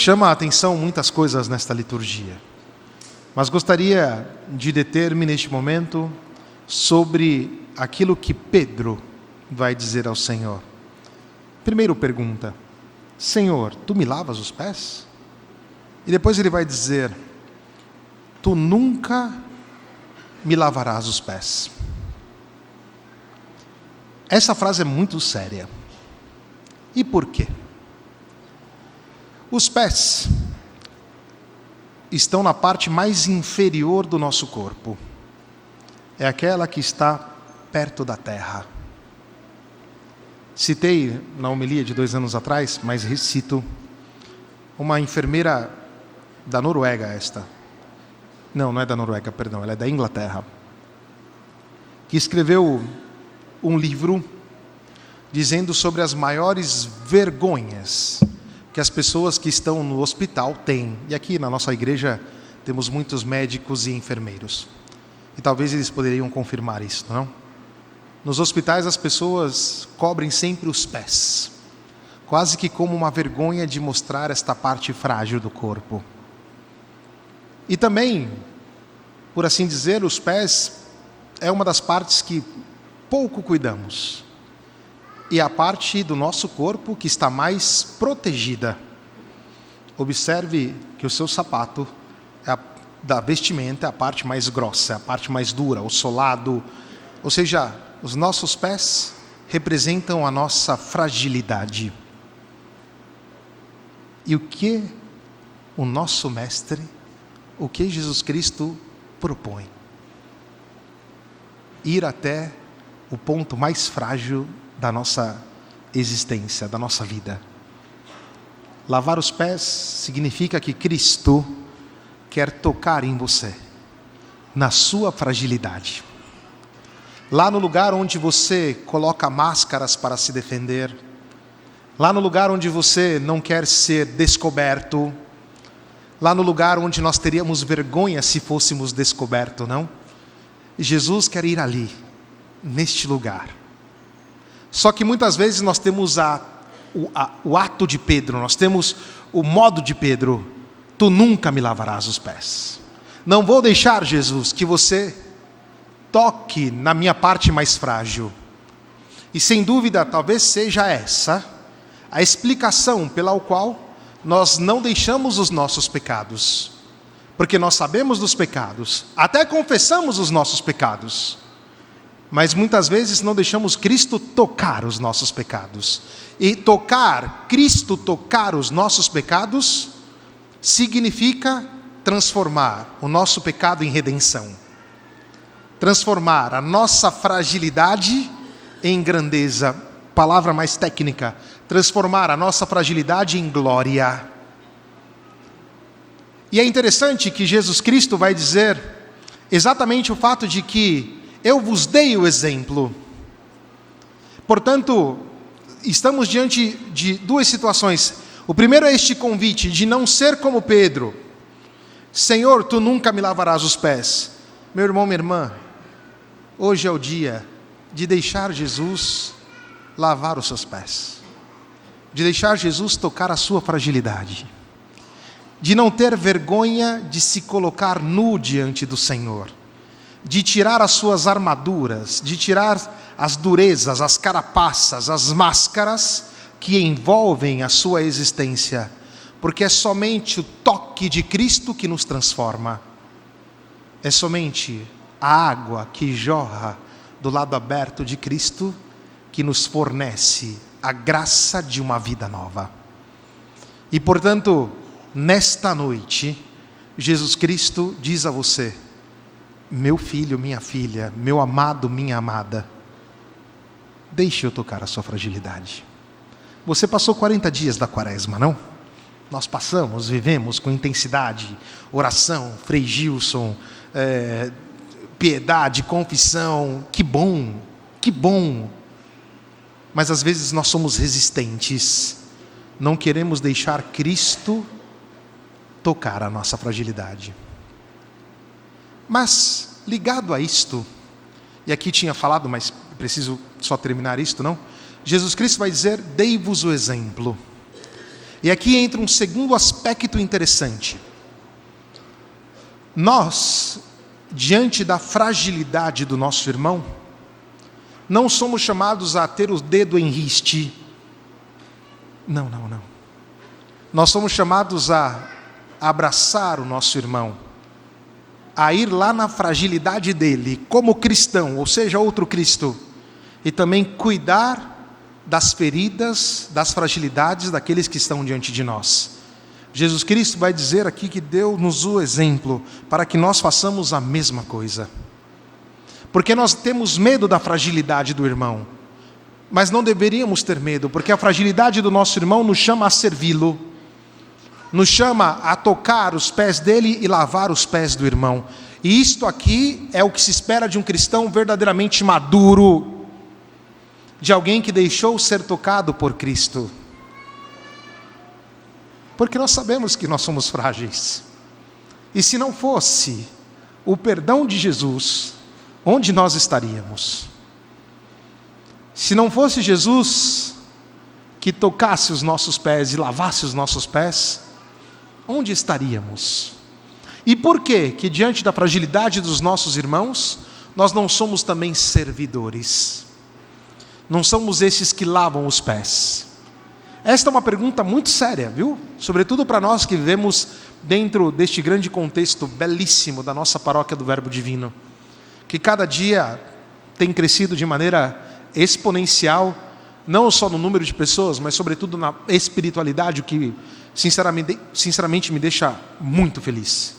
chama a atenção muitas coisas nesta liturgia, mas gostaria de deter-me neste momento sobre aquilo que Pedro vai dizer ao Senhor. Primeiro pergunta: Senhor, tu me lavas os pés? E depois ele vai dizer: tu nunca me lavarás os pés. Essa frase é muito séria. E por quê? Os pés estão na parte mais inferior do nosso corpo. É aquela que está perto da terra. Citei na homilia de 2 anos atrás, mas recito, uma enfermeira da Noruega esta. Não é da Noruega, perdão, ela é da Inglaterra. Que escreveu um livro dizendo sobre as maiores vergonhas que as pessoas que estão no hospital têm. E aqui na nossa igreja temos muitos médicos e enfermeiros. E talvez eles poderiam confirmar isso, não? Nos hospitais as pessoas cobrem sempre os pés, quase que como uma vergonha de mostrar esta parte frágil do corpo. E também, por assim dizer, os pés é uma das partes que pouco cuidamos. E a parte do nosso corpo que está mais protegida. Observe que o seu sapato, da vestimenta, é a parte mais grossa, é a parte mais dura, o solado. Ou seja, os nossos pés representam a nossa fragilidade. E o que o nosso Mestre, o que Jesus Cristo propõe? Ir até o ponto mais frágil da nossa existência, da nossa vida. Lavar os pés significa que Cristo quer tocar em você, na sua fragilidade. Lá no lugar onde você coloca máscaras para se defender, lá no lugar onde você não quer ser descoberto, lá no lugar onde nós teríamos vergonha se fôssemos descobertos, não? Jesus quer ir ali, neste lugar. Só que muitas vezes nós temos o ato de Pedro, nós temos o modo de Pedro: tu nunca me lavarás os pés. Não vou deixar, Jesus, que você toque na minha parte mais frágil. E sem dúvida, talvez seja essa a explicação pela qual nós não deixamos os nossos pecados. Porque nós sabemos dos pecados, até confessamos os nossos pecados, mas muitas vezes não deixamos Cristo tocar os nossos pecados. E Cristo tocar os nossos pecados, significa transformar o nosso pecado em redenção. Transformar a nossa fragilidade em grandeza. Palavra mais técnica: transformar a nossa fragilidade em glória. E é interessante que Jesus Cristo vai dizer exatamente o fato de que eu vos dei o exemplo. Portanto, estamos diante de 2 situações. O primeiro é este convite de não ser como Pedro. Senhor, tu nunca me lavarás os pés. Meu irmão, minha irmã, hoje é o dia de deixar Jesus lavar os seus pés, de deixar Jesus tocar a sua fragilidade, de não ter vergonha de se colocar nu diante do Senhor, de tirar as suas armaduras, de tirar as durezas, as carapaças, as máscaras que envolvem a sua existência, porque é somente o toque de Cristo que nos transforma. É somente a água que jorra do lado aberto de Cristo que nos fornece a graça de uma vida nova. E portanto, nesta noite, Jesus Cristo diz a você: meu filho, minha filha, meu amado, minha amada, deixe eu tocar a sua fragilidade. Você passou 40 dias da quaresma, não? Nós passamos, vivemos com intensidade, oração, Frei Gilson, piedade, confissão, que bom, que bom. Mas às vezes nós somos resistentes, não queremos deixar Cristo tocar a nossa fragilidade. Mas, ligado a isto, e aqui tinha falado, mas preciso só terminar isto, não? Jesus Cristo vai dizer: dei-vos o exemplo. E aqui entra um segundo aspecto interessante. Nós, diante da fragilidade do nosso irmão, não somos chamados a ter o dedo em riste. Não. Nós somos chamados a abraçar o nosso irmão, a ir lá na fragilidade dele, como cristão, ou seja, outro Cristo, e também cuidar das feridas, das fragilidades daqueles que estão diante de nós. Jesus Cristo vai dizer aqui que deu-nos o exemplo para que nós façamos a mesma coisa. Porque nós temos medo da fragilidade do irmão, mas não deveríamos ter medo, porque a fragilidade do nosso irmão nos chama a servi-lo, nos chama a tocar os pés dele e lavar os pés do irmão. E isto aqui é o que se espera de um cristão verdadeiramente maduro, de alguém que deixou ser tocado por Cristo. Porque nós sabemos que nós somos frágeis. E se não fosse o perdão de Jesus, onde nós estaríamos? Se não fosse Jesus que tocasse os nossos pés e lavasse os nossos pés, onde estaríamos? E por que diante da fragilidade dos nossos irmãos, nós não somos também servidores? Não somos esses que lavam os pés? Esta é uma pergunta muito séria, viu? Sobretudo para nós que vivemos dentro deste grande contexto belíssimo da nossa paróquia do Verbo Divino, que cada dia tem crescido de maneira exponencial, não só no número de pessoas, mas sobretudo na espiritualidade, o que sinceramente me deixa muito feliz.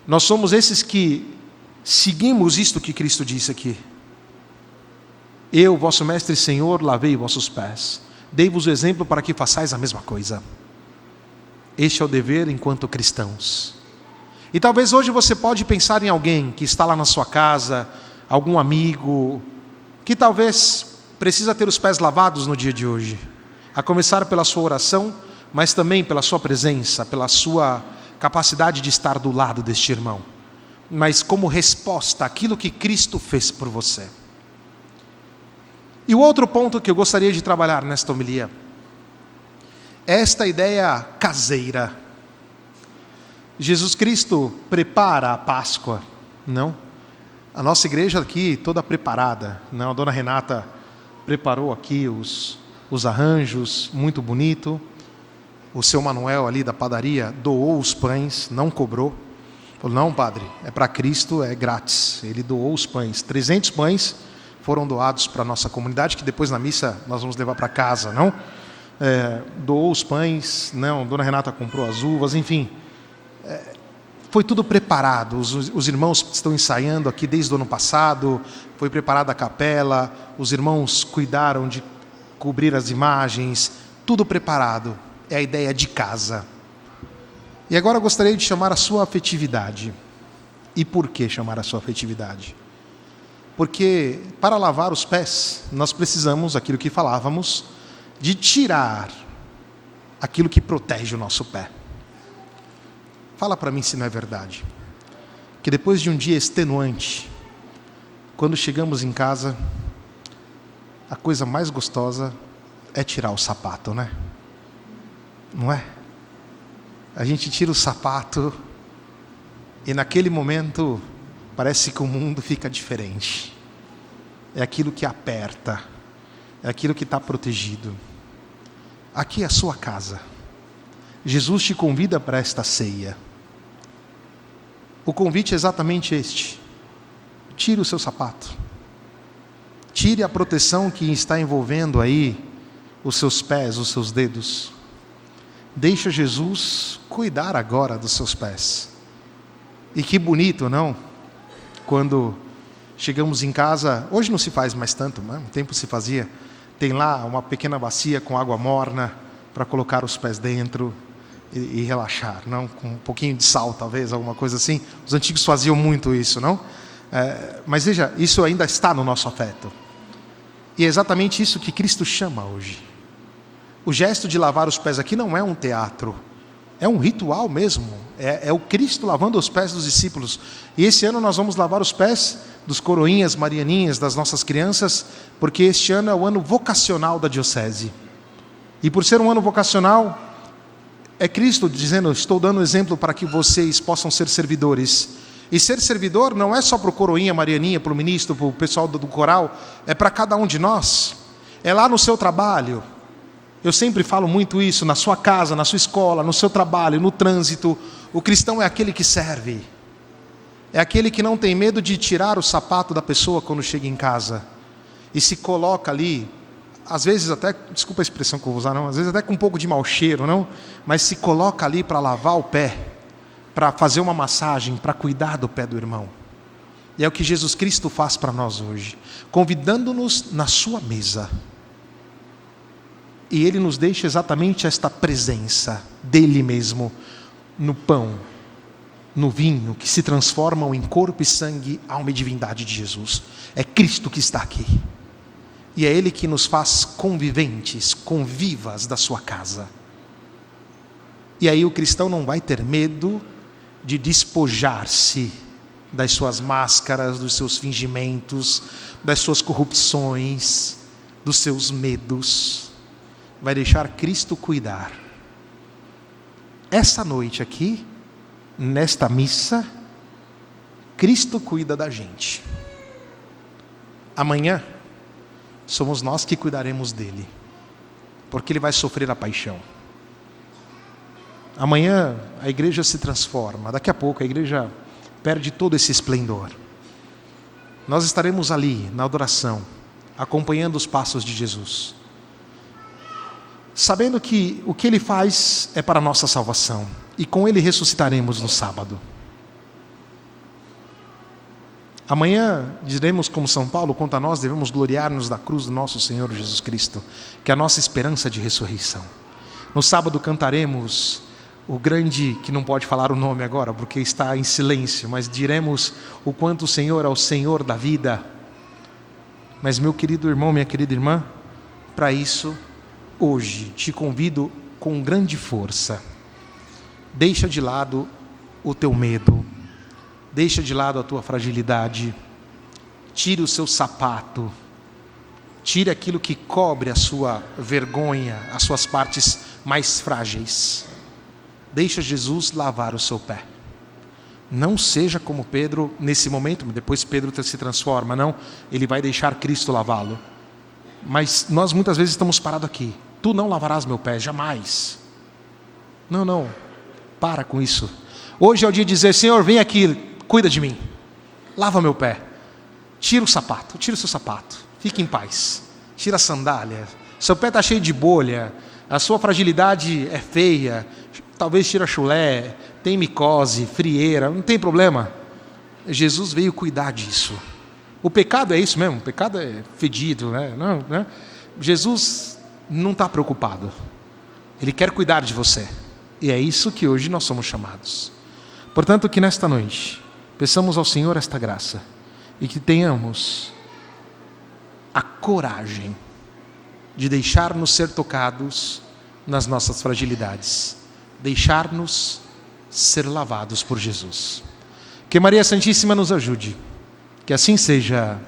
Nós somos esses que seguimos isto que Cristo disse aqui. Eu, vosso mestre e Senhor, lavei vossos pés. Dei-vos o exemplo para que façais a mesma coisa. Este é o dever enquanto cristãos. E talvez hoje você pode pensar em alguém que está lá na sua casa, algum amigo, que talvez precisa ter os pés lavados no dia de hoje. A começar pela sua oração, mas também pela sua presença, pela sua capacidade de estar do lado deste irmão. Mas como resposta àquilo que Cristo fez por você. E o outro ponto que eu gostaria de trabalhar nesta homilia é esta ideia caseira. Jesus Cristo prepara a Páscoa, não? A nossa igreja aqui toda preparada, não? A dona Renata preparou aqui os arranjos, muito bonito. O seu Manuel ali da padaria doou os pães, não cobrou. Falou, não padre, é para Cristo, é grátis. Ele doou os pães, 300 pães foram doados para a nossa comunidade, que depois na missa nós vamos levar para casa, não? Doou os pães, não? Dona Renata comprou as uvas, enfim. Foi tudo preparado, os irmãos estão ensaiando aqui desde o ano passado, foi preparada a capela, os irmãos cuidaram de cobrir as imagens, tudo preparado. É a ideia de casa. E agora eu gostaria de chamar a sua afetividade. E por que chamar a sua afetividade? Porque para lavar os pés, nós precisamos, aquilo que falávamos, de tirar aquilo que protege o nosso pé. Fala para mim se não é verdade. Que depois de um dia extenuante, quando chegamos em casa, a coisa mais gostosa é tirar o sapato, né? Não é? A gente tira o sapato e naquele momento parece que o mundo fica diferente. É aquilo que aperta, é aquilo que está protegido. Aqui é a sua casa. Jesus te convida para esta ceia. O convite é exatamente este. Tire o seu sapato. Tire a proteção que está envolvendo aí os seus pés, os seus dedos. Deixa Jesus cuidar agora dos seus pés. E que bonito, não? Quando chegamos em casa, hoje não se faz mais tanto, mas um tempo se fazia, tem lá uma pequena bacia com água morna para colocar os pés dentro e relaxar, não? Com um pouquinho de sal, talvez, alguma coisa assim. Os antigos faziam muito isso, não? Mas veja, isso ainda está no nosso afeto. E é exatamente isso que Cristo chama hoje. O gesto de lavar os pés aqui não é um teatro, é um ritual mesmo. É o Cristo lavando os pés dos discípulos. E esse ano nós vamos lavar os pés dos coroinhas, marianinhas, das nossas crianças, porque este ano é o ano vocacional da diocese. E por ser um ano vocacional, é Cristo dizendo: estou dando exemplo para que vocês possam ser servidores. E ser servidor não é só para o coroinha, Marianinha, para o ministro, para o pessoal do coral, é para cada um de nós. É lá no seu trabalho. Eu sempre falo muito isso, na sua casa, na sua escola, no seu trabalho, no trânsito. O cristão é aquele que serve. É aquele que não tem medo de tirar o sapato da pessoa quando chega em casa. E se coloca ali, às vezes até, desculpa a expressão que eu vou usar, não, às vezes até com um pouco de mau cheiro, não? Mas se coloca ali para lavar o pé, para fazer uma massagem, para cuidar do pé do irmão. E é o que Jesus Cristo faz para nós hoje, convidando-nos na sua mesa. E Ele nos deixa exatamente esta presença dEle mesmo, no pão, no vinho, que se transformam em corpo e sangue, alma e divindade de Jesus. É Cristo que está aqui. E é Ele que nos faz conviventes, convivas da sua casa. E aí o cristão não vai ter medo de despojar-se das suas máscaras, dos seus fingimentos, das suas corrupções, dos seus medos. Vai deixar Cristo cuidar. Essa noite aqui, nesta missa, Cristo cuida da gente. Amanhã, somos nós que cuidaremos dele, porque ele vai sofrer a paixão. Amanhã a igreja se transforma, daqui a pouco a igreja perde todo esse esplendor. Nós estaremos ali na adoração, acompanhando os passos de Jesus, sabendo que o que Ele faz é para a nossa salvação, e com Ele ressuscitaremos no sábado. Amanhã diremos como São Paulo: quanto a nós devemos gloriar-nos da cruz do nosso Senhor Jesus Cristo, que é a nossa esperança de ressurreição. No sábado cantaremos o grande, que não pode falar o nome agora, porque está em silêncio, mas diremos o quanto o Senhor é o Senhor da vida. Mas meu querido irmão, minha querida irmã, para isso, hoje te convido com grande força. Deixa de lado o teu medo, deixa de lado a tua fragilidade, tire o seu sapato, tire aquilo que cobre a sua vergonha, as suas partes mais frágeis. Deixa Jesus lavar o seu pé. Não seja como Pedro nesse momento, depois Pedro se transforma, não, ele vai deixar Cristo lavá-lo. Mas nós muitas vezes estamos parados aqui: tu não lavarás meu pé, jamais. Não, para com isso. Hoje é o dia de dizer: Senhor, vem aqui, cuida de mim, lava meu pé, tira o sapato, tira o seu sapato, fique em paz, tira a sandália, seu pé está cheio de bolha, a sua fragilidade é feia, talvez tira chulé, tem micose, frieira, não tem problema. Jesus veio cuidar disso. O pecado é isso mesmo, o pecado é fedido, né? Não, né? Jesus não está preocupado, Ele quer cuidar de você, e é isso que hoje nós somos chamados. Portanto, que nesta noite peçamos ao Senhor esta graça, e que tenhamos a coragem de deixar-nos ser tocados nas nossas fragilidades, deixar-nos ser lavados por Jesus. Que Maria Santíssima nos ajude, que assim seja.